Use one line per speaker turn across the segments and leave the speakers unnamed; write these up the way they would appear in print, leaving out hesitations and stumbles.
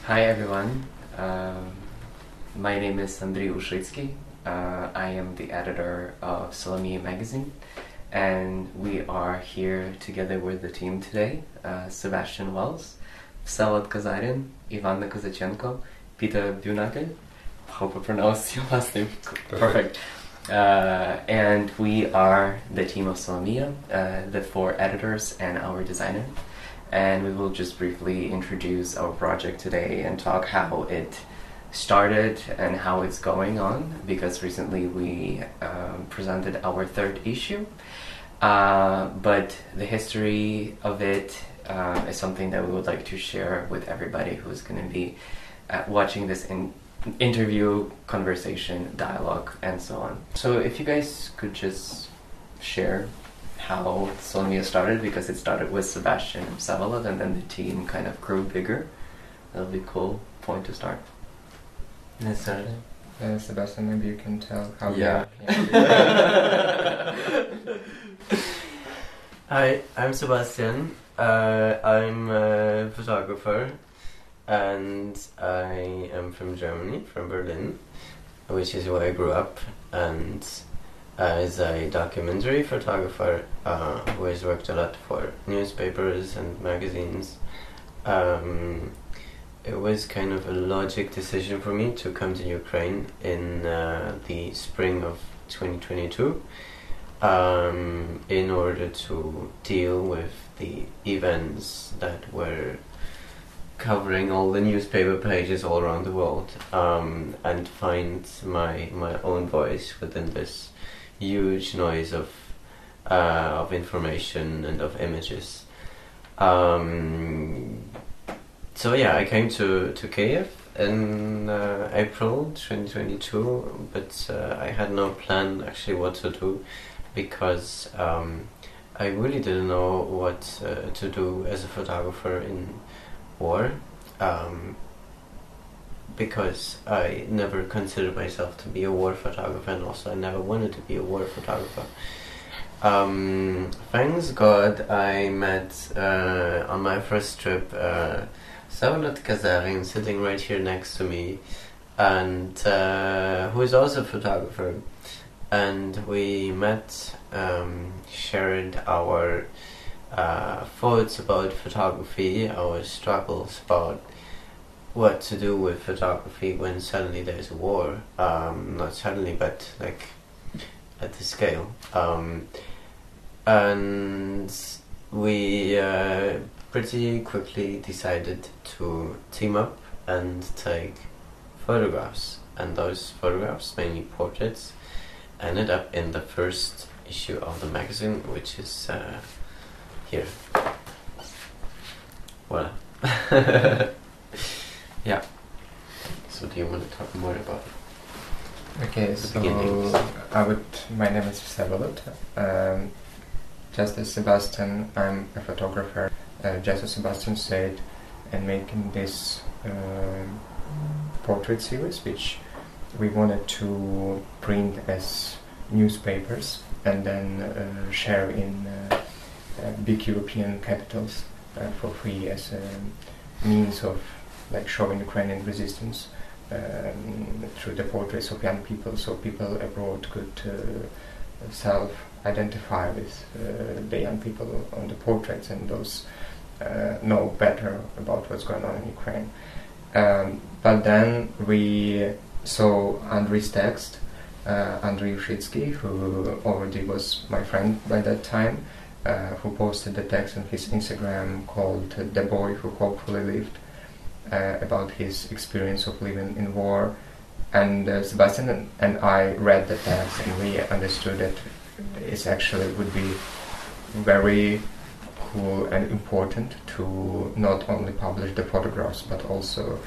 Hi everyone, my name is Andrii Ushytskyi. I am the editor of Solomiya magazine, and we are here together with the team today: Sebastian Wells, Vsevolod Kazarin, Ivanna Kozachenko, Peter Bünnagel. Hope I pronounced your last name perfect. And we are the team of Solomiya, the 4 editors and our designer. And we will just briefly introduce our project today and talk how it started and how it's going on, because recently we presented our 3rd issue. But the history of it is something that we would like to share with everybody who's going to be watching this interview, conversation, dialogue, and so on. So if you guys could just share how Solomiya started, because it started with Sebastian and Vsevolod, and then the team kind of grew bigger. That'll be a cool point to start.
Let's start. Sebastian, maybe you can tell how.
Yeah. Hi, I'm Sebastian. I'm a photographer, and I am from Germany, from Berlin, which is where I grew up, and is a documentary photographer who has worked a lot for newspapers and magazines. It was kind of a logic decision for me to come to Ukraine in the spring of 2022 in order to deal with the events that were covering all the newspaper pages all around the world, and find my own voice within this huge noise of information and of images. So yeah, I came to Kyiv in April 2022, but I had no plan actually what to do, because I really didn't know what to do as a photographer in war, because I never considered myself to be a war photographer, and also I never wanted to be a war photographer. Thanks God I met on my first trip Vsevolod Kazarin, sitting right here next to me, and who is also a photographer, and we met, shared our thoughts about photography, our struggles about what to do with photography when suddenly there's a war. Not suddenly, but like at the scale. And we pretty quickly decided to team up and take photographs. And those photographs, mainly portraits, ended up in the first issue of the magazine, which is here. Voila. Yeah. So do you want to talk more about it?
Okay, so my name is Vsevolod. Just as Sebastian, I'm a photographer. Just as Sebastian said, and making this portrait series, which we wanted to print as newspapers and then share in big European capitals for free, as a means of like showing Ukrainian resistance through the portraits of young people, so people abroad could self-identify with the young people on the portraits, and those know better about what's going on in Ukraine. But then we saw Andrii's text, Andrii Ushytskyi, who already was my friend by that time, who posted the text on his Instagram called "The Boy Who Hopefully Lived," about his experience of living in war. And Sebastian and I read the text, and we understood that it actually would be very cool and important to not only publish the photographs but also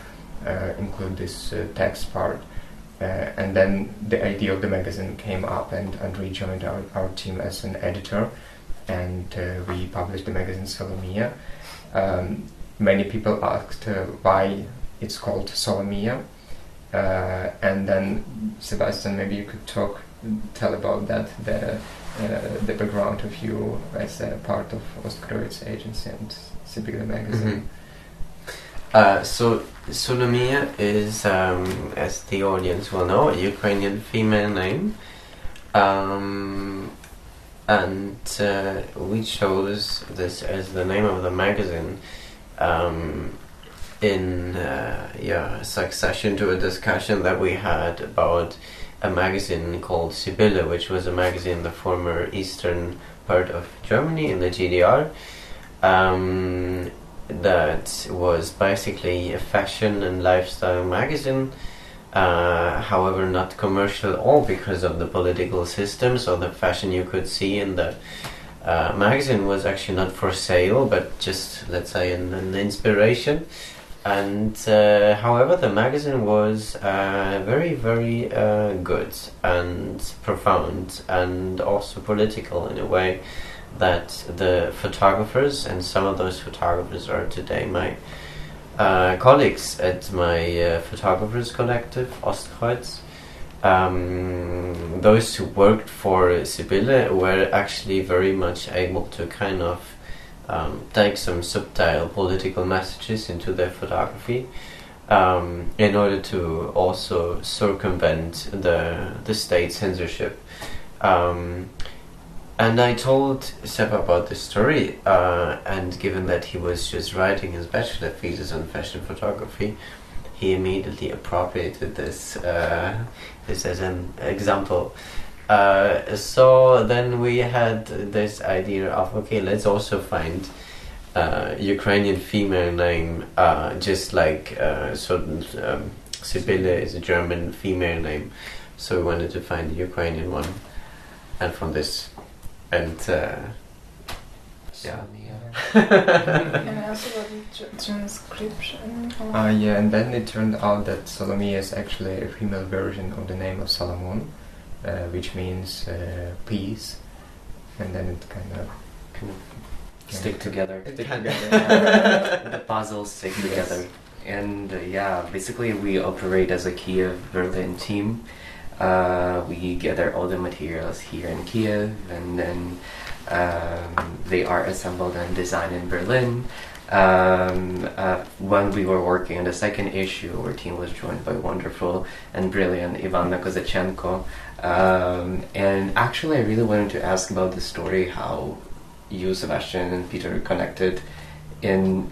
include this text part. And then the idea of the magazine came up, and Andrii joined our team as an editor, and we published the magazine Solomiya. Many people asked why it's called Solomiya, and then Sebastian, maybe you could tell about that, the background of you as a part of Ostkreuz agency and Sibir magazine.
So Solomiya is, as the audience will know, a Ukrainian female name. And we chose this as the name of the magazine in succession to a discussion that we had about a magazine called Sibylle, which was a magazine in the former eastern part of Germany, in the GDR, that was basically a fashion and lifestyle magazine. However, not commercial at all because of the political system, so the fashion you could see in the magazine was actually not for sale, but just, let's say, an inspiration. And however, the magazine was very, very good and profound and also political in a way that the photographers, and some of those photographers are today my colleagues at my photographers collective, Ostkreuz. Those who worked for Sibylle were actually very much able to kind of take some subtle political messages into their photography in order to also circumvent the state censorship. And I told Seba about this story, and given that he was just writing his bachelor thesis on fashion photography, he immediately appropriated this as an example. So then we had this idea of, okay, let's also find Ukrainian female name, just like Sibylle is a German female name. So we wanted to find a Ukrainian one, and from this. And
And also about the transcription.
Yeah, and then it turned out that Solomiya is actually a female version of the name of Solomon, which means peace, and then it kind of
Stick together. The puzzles stick
Yes.
together. And basically we operate as a Kyiv-Berlin team. We gather all the materials here in Kyiv, and then they are assembled and designed in Berlin. When we were working on the second issue, our team was joined by wonderful and brilliant Ivanna Kozachenko. And actually I really wanted to ask about the story, how you, Sebastian, and Peter connected in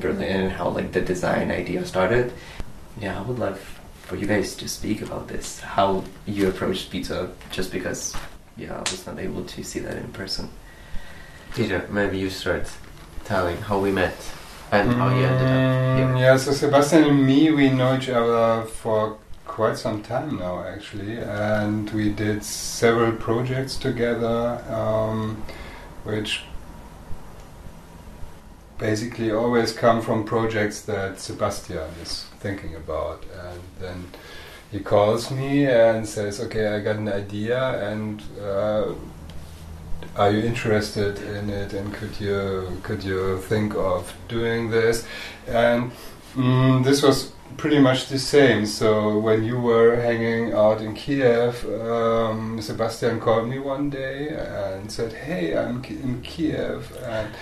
Berlin, and how like the design idea started. Yeah, I would love for you guys to speak about this, how you approached Peter, just because I was not able to see that in person.
Peter, maybe you start telling how we met and how you ended up here.
Yeah, so Sebastian and me, we know each other for quite some time now, actually, and we did several projects together, which basically always come from projects that Sebastian is thinking about. And then he calls me and says, okay, I got an idea, and are you interested in it, and could you think of doing this? And this was pretty much the same. So when you were hanging out in Kiev, Sebastian called me one day and said, hey, I'm in Kiev, and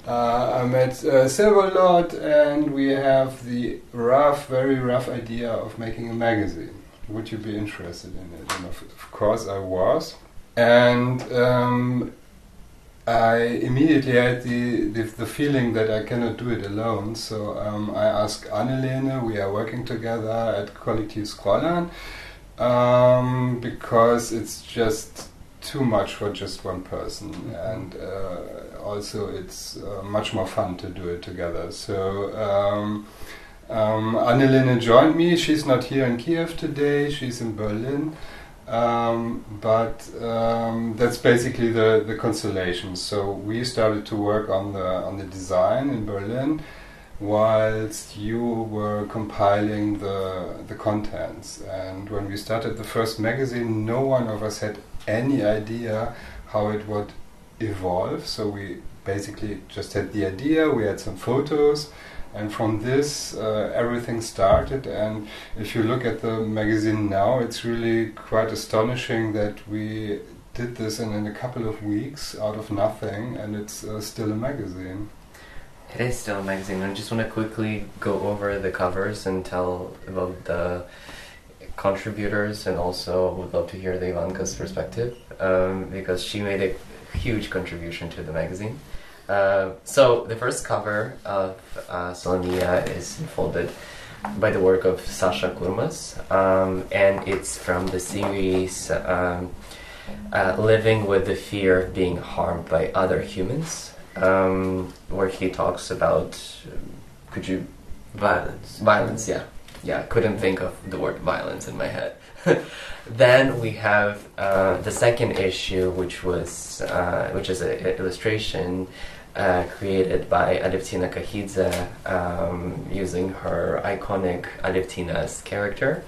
I'm at Vsevolod, and we have the very rough idea of making a magazine. Would you be interested in it? And of course I was. And I immediately had the feeling that I cannot do it alone. So I asked Annelene, we are working together at Kollektiv Scrollan, because it's just too much for just one person, and also it's much more fun to do it together. So Annelene joined me. She's not here in Kiev today, she's in Berlin. But that's basically the constellation. So we started to work on the design in Berlin, whilst you were compiling the contents. And when we started the first magazine, no one of us had any idea how it would evolve. So we basically just had the idea, we had some photos, and from this everything started. And if you look at the magazine now, it's really quite astonishing that we did this in a couple of weeks out of nothing, and it's still a magazine.
It is still a magazine. I just want to quickly go over the covers and tell about the contributors, and also would love to hear the Ivanka's perspective, because she made a huge contribution to the magazine. So the first cover of Solomiya is unfolded by the work of Sasha Kurmas, and it's from the series Living with the Fear of Being Harmed by Other Humans, where he talks about, Violence, yeah. Yeah, couldn't think of the word violence in my head. Then we have the second issue, which is an illustration created by Alevtina Kahidze, using her iconic Alevtina's character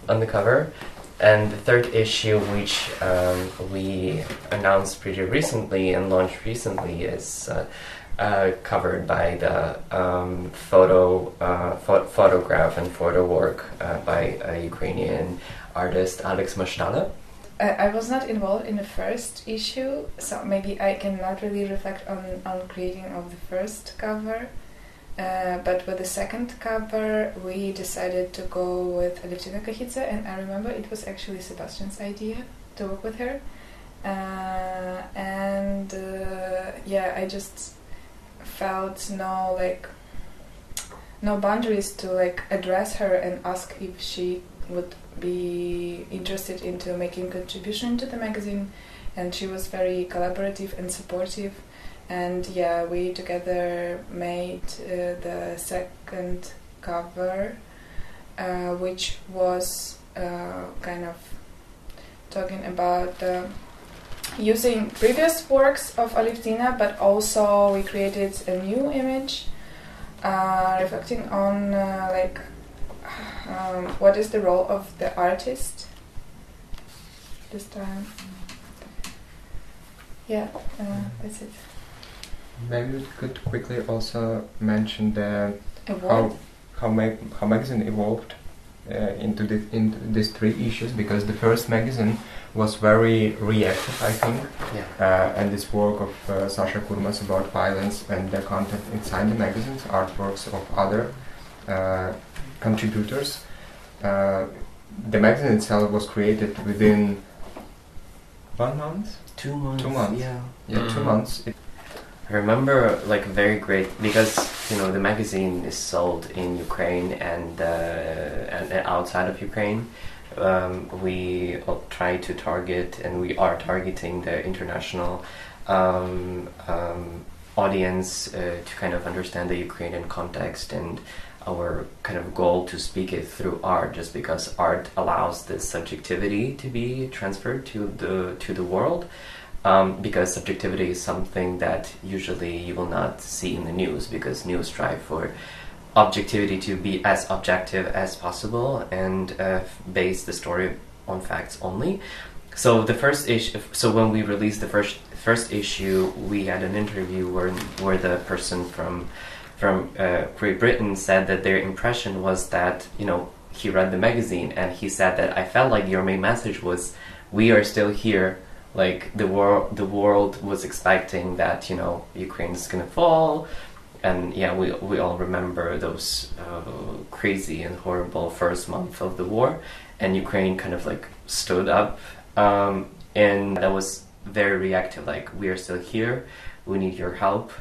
on the cover. And the third issue, which we announced pretty recently and launched recently, is covered by the photograph and photo work by a Ukrainian artist, Alex Mashtala.
I was not involved in the first issue, so maybe I cannot really reflect on creating of the first cover. But with the second cover, we decided to go with Alevtina Kahidze, and I remember it was actually Sebastian's idea to work with her. I just felt no boundaries to address her and ask if she would be interested into making contribution to the magazine, and she was very collaborative and supportive, and we together made the second cover, which was kind of talking about using previous works of Alevtina, but also we created a new image reflecting on what is the role of the artist this time. That's it.
Maybe we could quickly also mention how magazine evolved into these three issues, because the first magazine was very reactive, I think, and this work of Sasha Kurmas about violence and the content inside the magazines, artworks of other contributors. The magazine itself was created within 1 month?
2 months.
2 months.
Yeah.
2 months.
I remember very great, because the magazine is sold in Ukraine and outside of Ukraine. We try to target, and we are targeting the international audience to kind of understand the Ukrainian context, and our kind of goal to speak it through art, just because art allows this subjectivity to be transferred to the world. Because subjectivity is something that usually you will not see in the news, because news strive for objectivity to be as objective as possible and base the story on facts only. So the first issue, when we released the first issue, we had an interview where the person from Great Britain said that their impression was that he read the magazine, and he said that I felt like your main message was we are still here. Like the world was expecting that Ukraine is gonna fall, and we all remember those crazy and horrible first month of the war, and Ukraine kind of stood up, and that was very reactive. Like, we are still here, we need your help,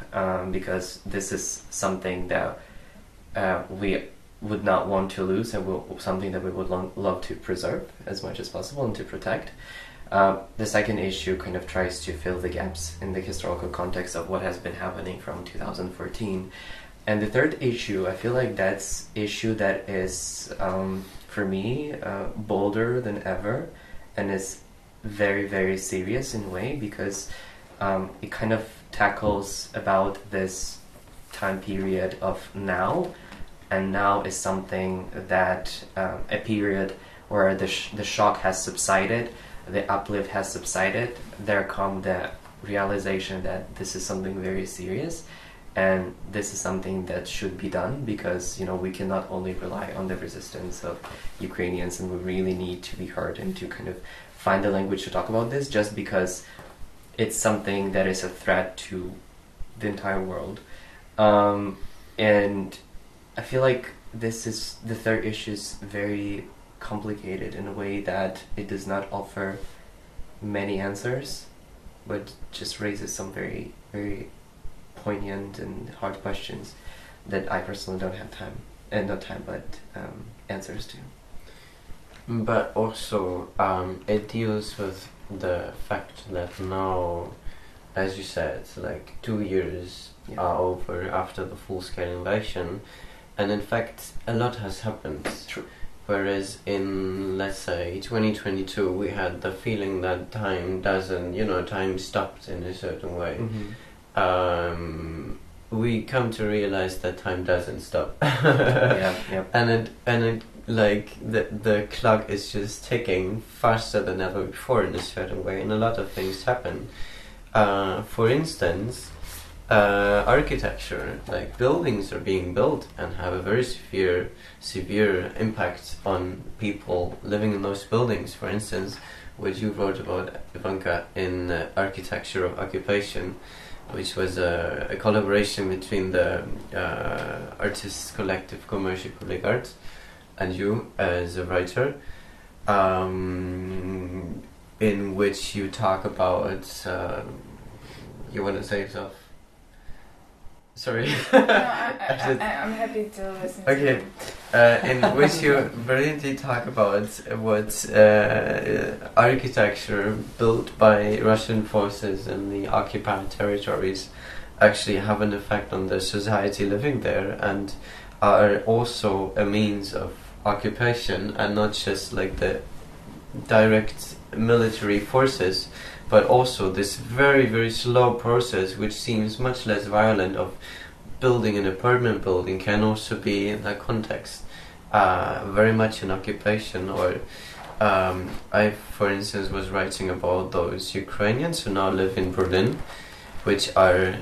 because this is something that we would not want to lose, and something that we would love to preserve as much as possible and to protect. The second issue kind of tries to fill the gaps in the historical context of what has been happening from 2014. And the third issue, I feel like that's issue that is, for me, bolder than ever, and is very, very serious in a way, because it kind of tackles about this time period of now, and now is something that a period where the shock has subsided, the uplift has subsided. There come the realization that this is something very serious, and this is something that should be done, because we cannot only rely on the resistance of Ukrainians, and we really need to be heard and to kind of find the language to talk about this, just because it's something that is a threat to the entire world. And I feel like the third issue is very complicated in a way that it does not offer many answers, but just raises some very, very poignant and hard questions that I personally don't have time, and not time, but answers to.
But also, it deals with the fact that now, as you said, like 2 years are over after the full-scale invasion, and in fact, a lot has happened.
True.
Whereas in, let's say, 2022, we had the feeling that time stopped in a certain way.
Mm-hmm.
We come to realize that time doesn't stop.
Yeah.
And it like the clock is just ticking faster than ever before in a certain way, and a lot of things happen. For instance, architecture, like buildings are being built and have a very severe impact on people living in those buildings. For instance, what you wrote about, Ivanka, in Architecture of Occupation, which was a collaboration between the artists collective Commercial Public Art and you as a writer, in which you talk about you want to say yourself? Sorry.
No, I'm happy to listen.
Okay, in which you brilliantly talk about what architecture built by Russian forces in the occupied territories actually have an effect on the society living there, and are also a means of occupation, and not just like the direct military forces, but also this very, very slow process, which seems much less violent, of building an apartment building, can also be in that context very much an occupation. Or I, for instance, was writing about those Ukrainians who now live in Berlin, which are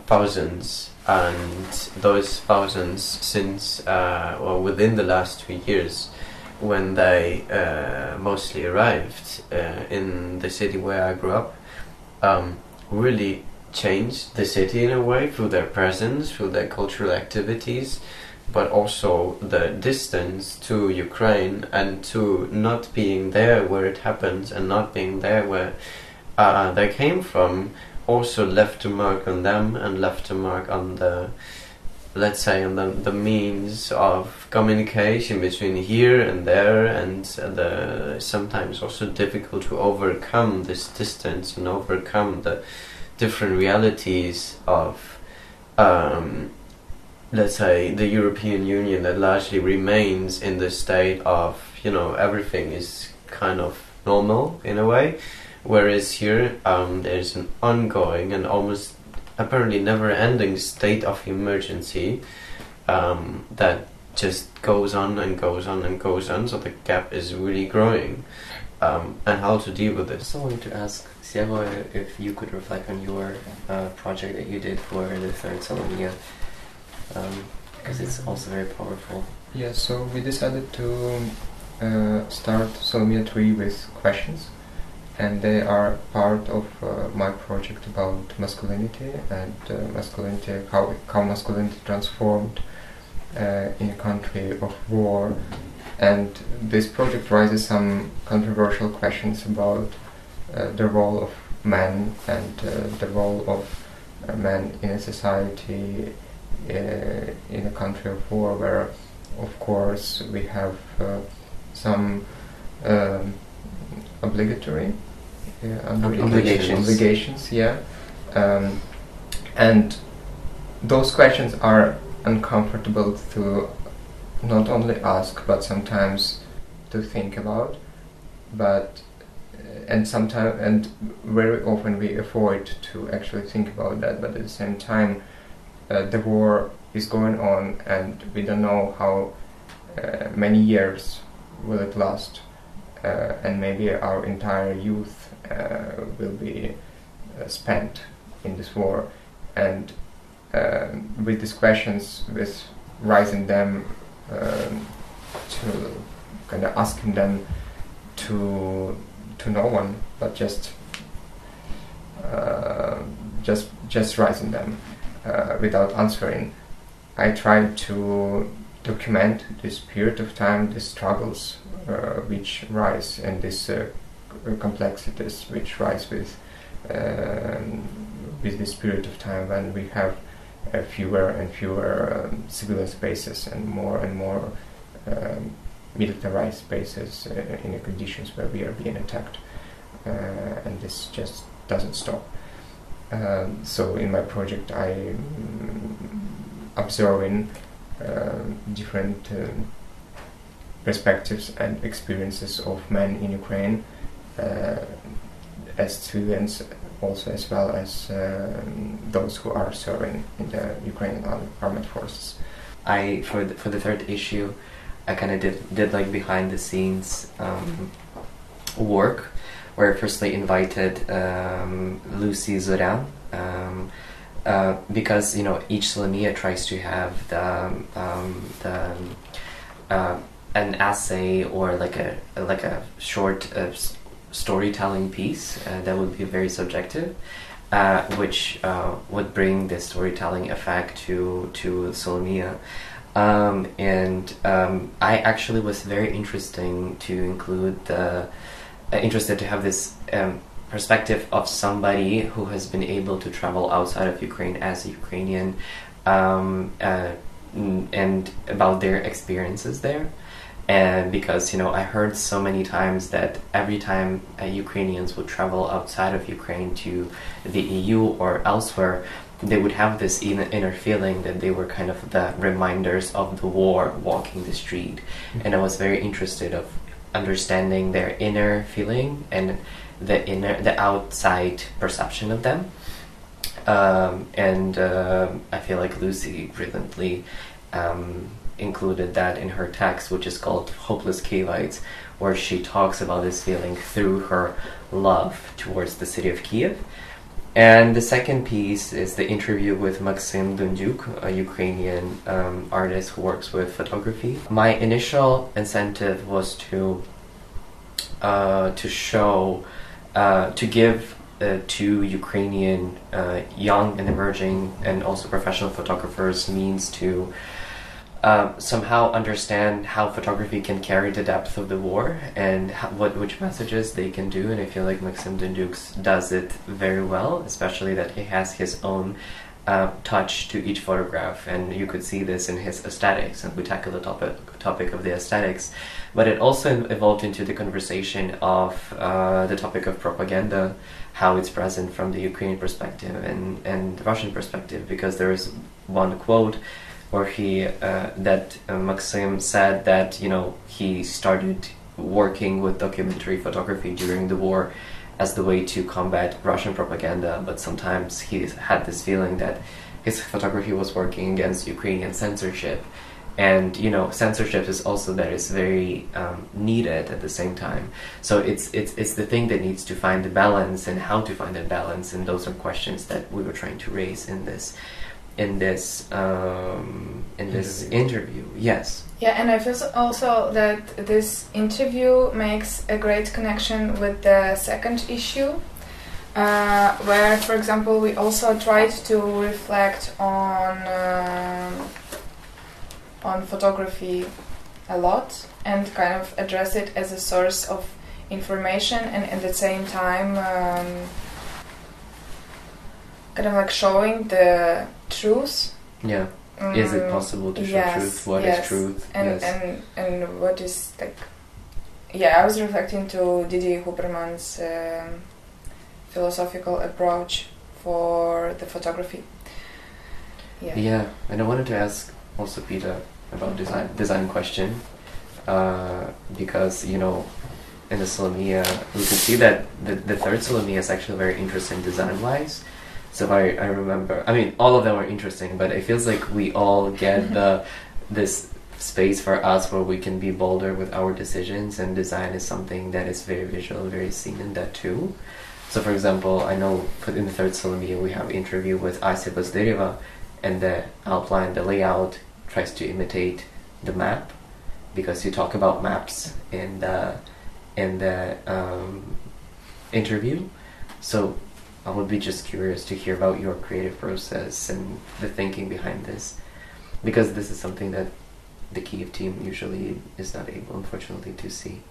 thousands, and those thousands since within the last 2 years, when they mostly arrived in the city where I grew up, really changed the city in a way through their presence, through their cultural activities, but also the distance to Ukraine, and to not being there where it happens and not being there where they came from, also left a mark on them, and left a mark on the, let's say, on the means of communication between here and there, and the sometimes also difficult to overcome this distance and overcome the different realities of, let's say, the European Union, that largely remains in the state of, everything is kind of normal in a way, whereas here there's an ongoing and almost apparently never-ending state of emergency that just goes on and goes on and goes on, so the gap is really growing, and how to deal with this.
I also wanted to ask Siego if you could reflect on your project that you did for the third Solomiya, because it's also very powerful.
Yeah, so we decided to start Solomiya 3 with questions, and they are part of my project about masculinity, and masculinity, how masculinity transformed in a country of war. And this project raises some controversial questions about the role of men, and the role of men in a society in a country of war, where of course we have some obligatory obligations, and those questions are uncomfortable to not only ask, but sometimes to think about, and very often we avoid to actually think about that. But at the same time, the war is going on, and we don't know how many years will it last, and maybe our entire youth will be spent in this war. And with these questions, with raising them, to kind of asking them to no one, but just raising them. without answering. I tried to document this period of time, the struggles which rise, and this complexities which rise with this period of time when we have fewer and fewer civilian spaces and more militarized spaces in the conditions where we are being attacked, and this just doesn't stop. So in my project I observing different perspectives and experiences of men in Ukraine as civilians, also as well as those who are serving in the Ukrainian armed forces.
For the third issue, I kind of did like behind the scenes work, where I firstly invited Lucy Zoran, because each Solomiya tries to have an essay or like a short storytelling piece that would be very subjective, which would bring the storytelling effect to Solomiya. I actually was very interested to have this perspective of somebody who has been able to travel outside of Ukraine as a Ukrainian, and about their experiences there. And because I heard so many times that every time Ukrainians would travel outside of Ukraine to the EU or elsewhere, they would have this inner feeling that they were kind of the reminders of the war walking the street. And I was very interested of understanding their inner feeling and the outside perception of them. I feel like Lucy brilliantly included that in her text, which is called Hopeless Kyivites, where she talks about this feeling through her love towards the city of Kyiv. And the second piece is the interview with Maxim Dundyuk, a Ukrainian artist who works with photography. My initial incentive was to give to Ukrainian young and emerging and also professional photographers means to somehow understand how photography can carry the depth of the war and which messages they can do. And I feel like Maxim Dundyuk does it very well, especially that he has his own touch to each photograph, and you could see this in his aesthetics, and we tackle the topic of the aesthetics. But it also evolved into the conversation of the topic of propaganda, how it's present from the Ukrainian perspective and the Russian perspective, because there is one quote where Maxim said that he started working with documentary photography during the war as the way to combat Russian propaganda, but sometimes he had this feeling that his photography was working against Ukrainian censorship. And censorship is also that is very needed at the same time. So it's the thing that needs to find the balance, and how to find that balance, and those are questions that we were trying to raise in this interview. Yes.
Yeah, and I feel also that this interview makes a great connection with the second issue, where, for example, we also tried to reflect on photography a lot and kind of address it as a source of information, and at the same time kind of like showing the truth.
Yeah. Is it possible to show truth? What is truth?
And what is like... Yeah, I was reflecting to Didier Huberman's philosophical approach for the photography.
Yeah, and I wanted to ask also Peter about design question, because in the Solomiya we can see that the third Solomiya is actually very interesting design-wise. So I remember, all of them are interesting, but it feels like we all get this space for us where we can be bolder with our decisions, and design is something that is very visual, very seen in that too. So for example, I know in the third Solomiya we have an interview with Ася Bazdereva, and the outline, the layout tries to imitate the map, because you talk about maps in the interview. So I would be just curious to hear about your creative process and the thinking behind this, because this is something that the Kyiv team usually is not able, unfortunately, to see.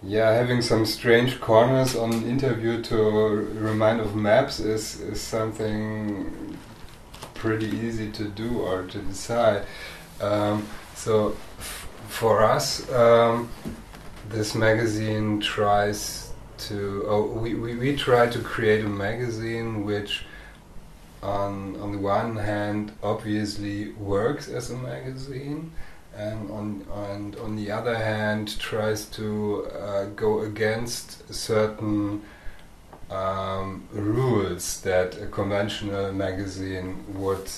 Yeah, having some strange corners on an interview to remind of maps is something pretty easy to do or to decide. So for us, this magazine tries to... we try to create a magazine which on the one hand obviously works as a magazine, and on the other hand tries to go against certain rules that a conventional magazine would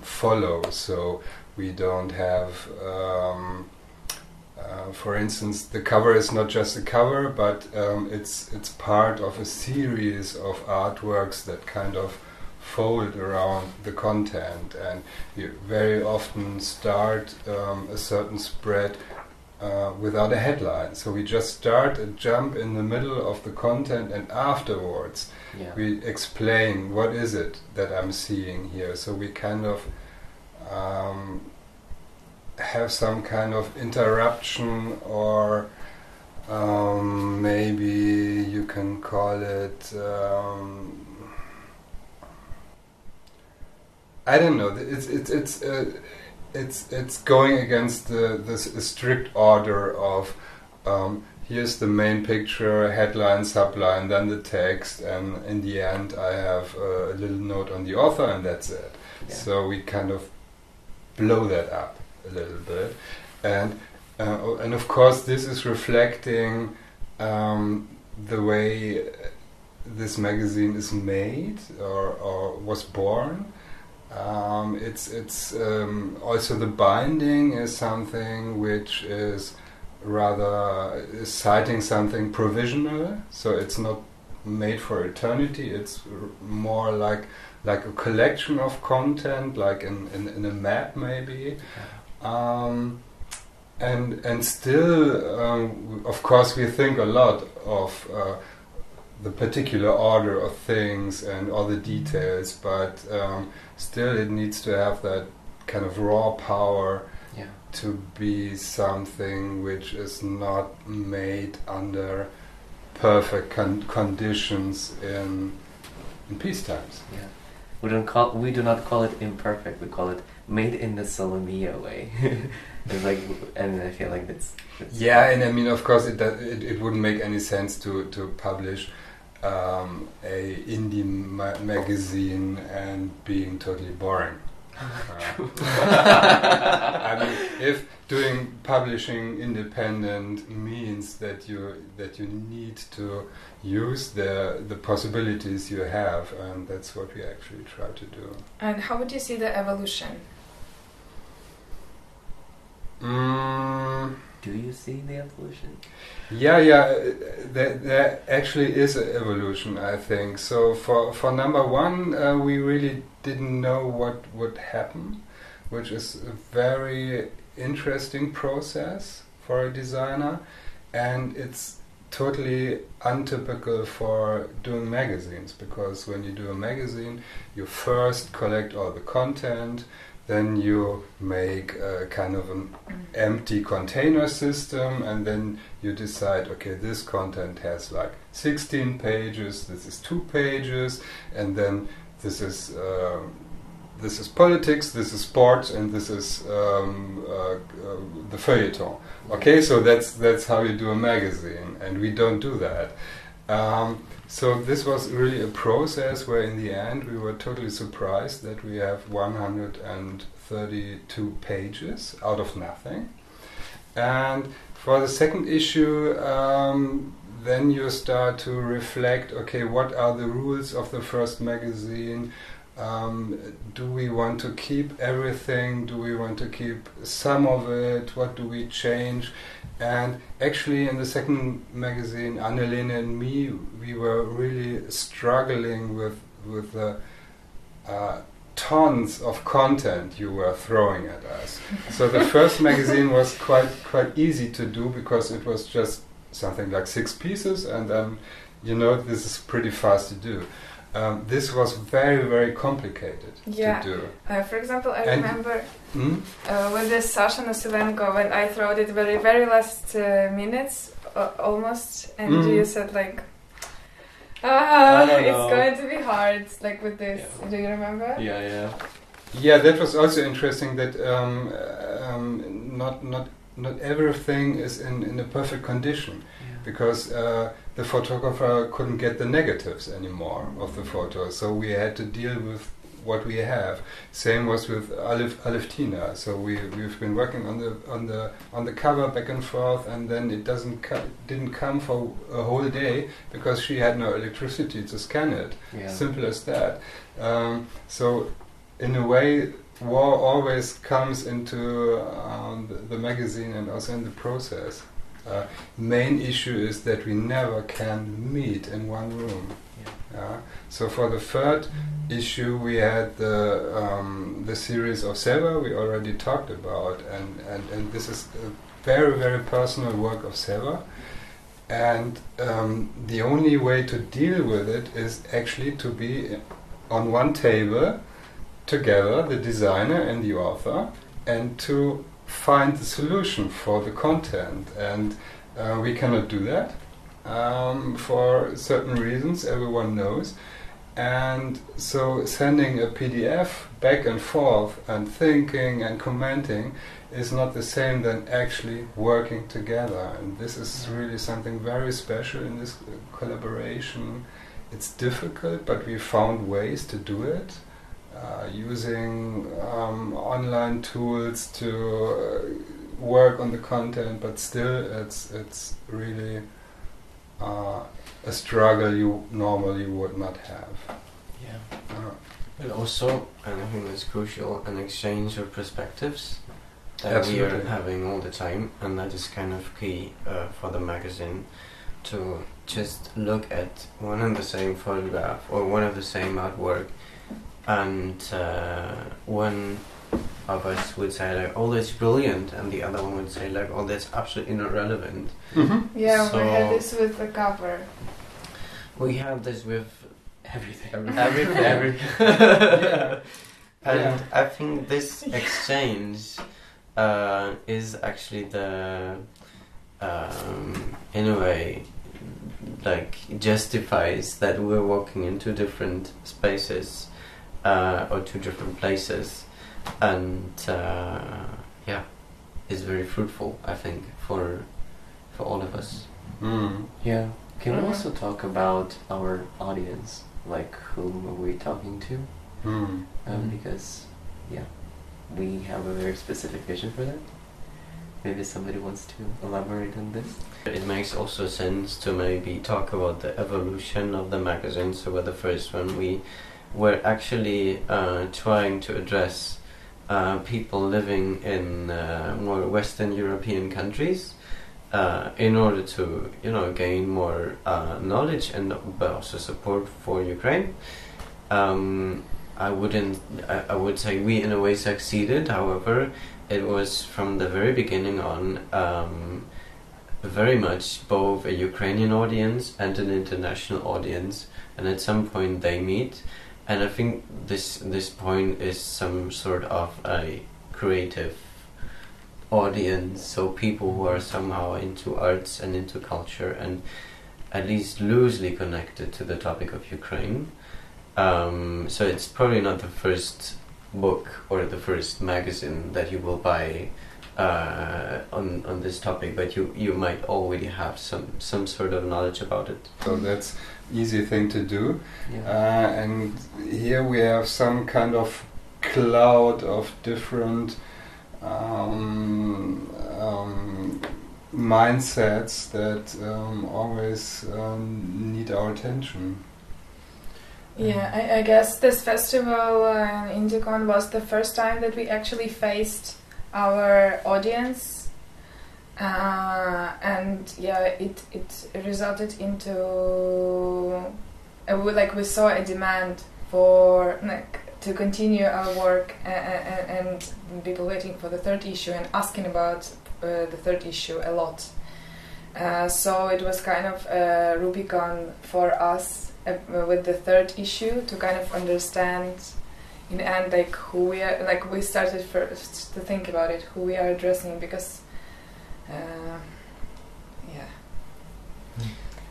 follow. So we don't have, for instance, the cover is not just a cover, but it's part of a series of artworks that kind of fold around the content, and you very often start a certain spread without a headline. So we just start a jump in the middle of the content, and afterwards we explain what is it that I'm seeing here. So we kind of have some kind of interruption, or maybe you can call it I don't know. It's going against this strict order of here's the main picture, headline, subline, then the text, and in the end I have a little note on the author, and that's it. Yeah. So we kind of blow that up a little bit, and of course this is reflecting the way this magazine is made or was born. It's also the binding is something which is rather citing something provisional, so it's not made for eternity. It's more like a collection of content, like in a map maybe, and still of course we think a lot of the particular order of things and all the details, but still it needs to have that kind of raw power to be something which is not made under perfect conditions in peace times.
Yeah, we do not call it imperfect. We call it made in the Solomiya way. It's like, and I feel like that's
yeah, and I mean, of course, it wouldn't make any sense to publish a indie magazine and being totally boring. I mean, if doing publishing independent means that you need to use the possibilities you have, and that's what we actually try to do.
And how would you see the evolution?
Do you see the evolution?
Yeah, there actually is an evolution, I think. So for number one, we really didn't know what would happen, which is a very interesting process for a designer, and it's totally untypical for doing magazines, because when you do a magazine, you first collect all the content, then you make a kind of an empty container system, and then you decide, okay, this content has like 16 pages, this is 2 pages, and then this is politics, this is sports, and this is the feuilleton. Okay, so that's how you do a magazine, and we don't do that. So this was really a process where in the end we were totally surprised that we have 132 pages out of nothing. And for the second issue, then you start to reflect, okay, what are the rules of the first magazine? Do we want to keep everything? Do we want to keep some of it? What do we change? And actually in the second magazine, Annelene and me, we were really struggling with the tons of content you were throwing at us. So the first magazine was quite easy to do, because it was just something like 6 pieces, and then this is pretty fast to do. This was very, very complicated to do.
For example, I remember with this Sasha Nasilenko, when I wrote it very, very last minutes, almost, and you said like, it's going to be hard, like with this. Yeah. Do you remember?
Yeah, that was also interesting that not everything is in a perfect condition, because the photographer couldn't get the negatives anymore of the photos, so we had to deal with what we have. Same was with Aleftina. So we've been working on the cover back and forth, and then it didn't come for a whole day because she had no electricity to scan it. Yeah. Simple as that. So in a way, war always comes into the magazine and also in the process. Main issue is that we never can meet in one room. So for the third issue, we had the series of Seva we already talked about, and this is a very, very personal work of Seva, and the only way to deal with it is actually to be on one table together, the designer and the author, and to find the solution for the content, and we cannot do that for certain reasons, everyone knows. And so sending a PDF back and forth and thinking and commenting is not the same than actually working together. And this is really something very special in this collaboration. It's difficult, but we found ways to do it, using online tools to work on the content, but still it's really a struggle you normally would not have.
But also, and I think that's crucial, an exchange of perspectives that
Absolutely.
we are having all the time, and that is kind of key for the magazine, to just look at one and the same photograph or one of the same artwork, and one of us would say like, oh, that's brilliant, and the other one would say like, oh, that's absolutely not relevant.
Mm-hmm.
Yeah, so we had this with the cover.
We have this with
everything.
Yeah. And I think this exchange is actually the in a way like justifies that we're walking into different spaces or to different places, and it's very fruitful, I think, for all of us.
Yeah. Can we also talk about our audience? Like, whom are we talking to? Because, we have a very specific vision for that. Maybe somebody wants to elaborate on this?
It makes also sense to maybe talk about the evolution of the magazine. So with the first one, we were actually trying to address people living in more Western European countries, in order to gain more knowledge and but also support for Ukraine. I would say we in a way succeeded. However, it was from the very beginning on very much both a Ukrainian audience and an international audience, and at some point they meet, and I think this point is some sort of a creative audience, so people who are somehow into arts and into culture and at least loosely connected to the topic of Ukraine. So it's probably not the first book or the first magazine that you will buy on this topic, but you might already have some sort of knowledge about it.
So that's easy thing to do. And here we have some kind of cloud of different mindsets that always need our attention.
Yeah, I guess this festival in Indicon was the first time that we actually faced our audience, and it resulted into we saw a demand for to continue our work, and people waiting for the third issue and asking about the third issue a lot. So it was kind of a Rubicon for us with the third issue to kind of understand in the end like who we are. Like we started first to think about it, who we are addressing, because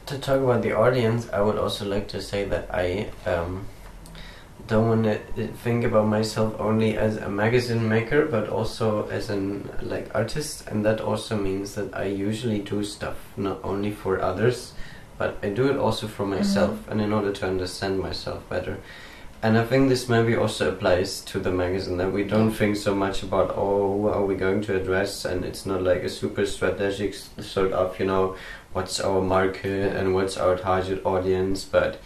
To talk about the audience, I would also like to say that I don't want to think about myself only as a magazine maker, but also as an artist, and that also means that I usually do stuff not only for others, but I do it also for myself, and in order to understand myself better. And I think this maybe also applies to the magazine, that we don't think so much about, what are we going to address, and it's not like a super strategic sort of, what's our market and what's our target audience, but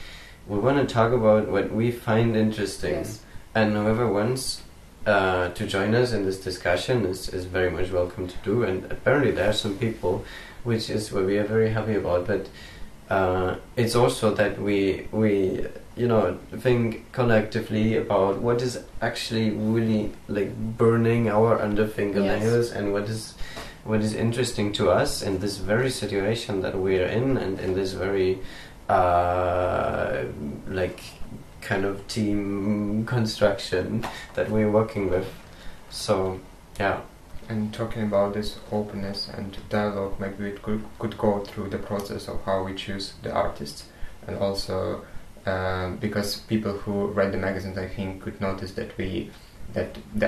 we want to talk about what we find interesting.
Yes.
And whoever wants to join us in this discussion is very much welcome to do. And apparently there are some people, which is what we are very happy about, but it's also that we think collectively about what is actually really burning our under fingernails, and what is interesting to us in this very situation that we are in, and in this very kind of team construction that we're working with. So yeah.
And talking about this openness and dialogue, maybe it could go through the process of how we choose the artists, and also because people who read the magazine, I think, could notice that the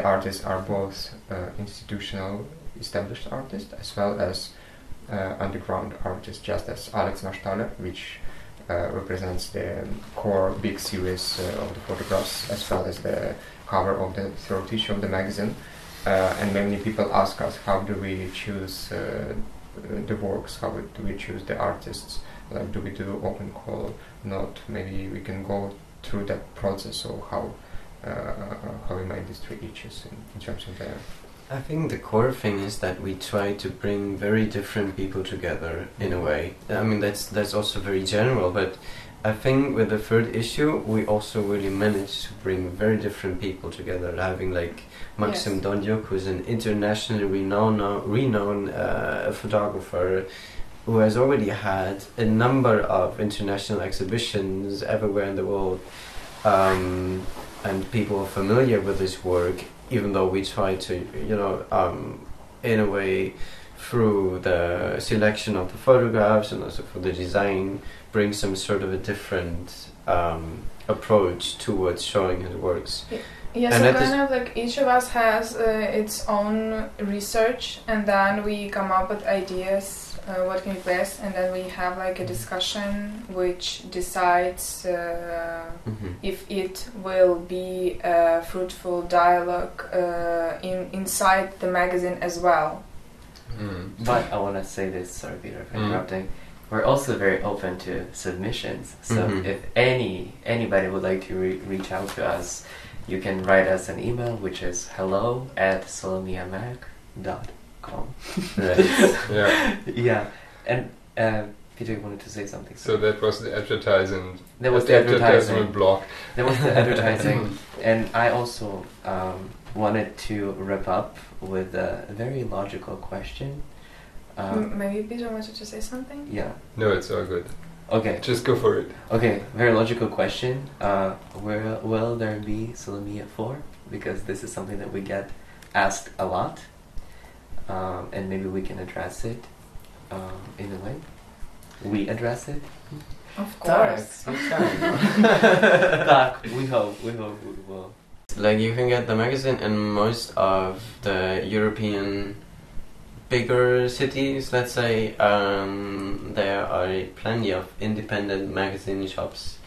artists are both institutional, established artists, as well as underground artists, just as Alex Mashtaler, which represents the core big series of the photographs, as well as the cover of the third issue of the magazine. And many people ask us, how do we choose the works, how do we choose the artists, do we do open call, not? Maybe we can go through that process of how we made these three issues in terms of their...
I think the core thing is that we try to bring very different people together in a way. I mean, that's also very general, but I think with the third issue we also really managed to bring very different people together, having Maxim Dondiuk, who's an internationally renowned photographer who has already had a number of international exhibitions everywhere in the world, and people are familiar with his work, even though we try to, in a way, through the selection of the photographs and also for the design, bring some sort of a different approach towards showing his works.
Yeah, so each of us has its own research, and then we come up with ideas, what can be best, and then we have a discussion which decides if it will be a fruitful dialogue inside the magazine as well.
But I want to say this, sorry Peter for interrupting, we're also very open to submissions, so if anybody would like to reach out to us, you can write us an email, which is hello@solomiyamag.com.
Right.
Yeah. And Peter wanted to say something.
So that was the advertising.
That was the advertising
block.
That was the advertising. And I also wanted to wrap up with a very logical question.
Maybe Peter wanted to say something?
Yeah.
No, it's all good.
Okay.
Just go for it.
Okay, very logical question. Will there be Solomiya 4? Because this is something that we get asked a lot. And maybe we can address it in a way. We address it?
Of course.
We hope we will.
You can get the magazine in most of the European bigger cities, let's say. There are plenty of independent magazine shops.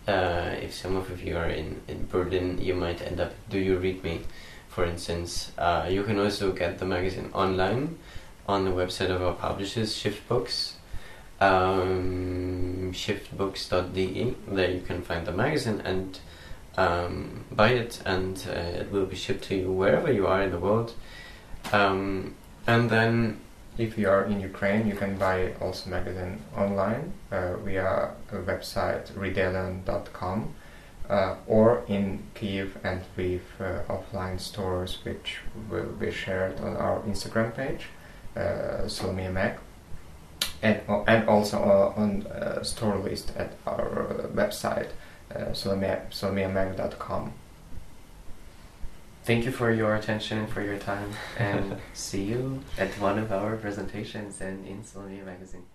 If some of you are in Berlin, you might end up Do You Read Me, for instance. You can also get the magazine online on the website of our publishers, Shift Books, shiftbooks.de. There you can find the magazine and buy it, and it will be shipped to you wherever you are in the world. And then,
if you are in Ukraine, you can buy also magazine online via a website redelen.com, or in Kyiv and Lviv offline stores, which will be shared on our Instagram page, Solomiya Mag. and also on store list at our website, solomiyamag.com.
Thank you for your attention, for your time, and see you at one of our presentations and in Solomiya magazine.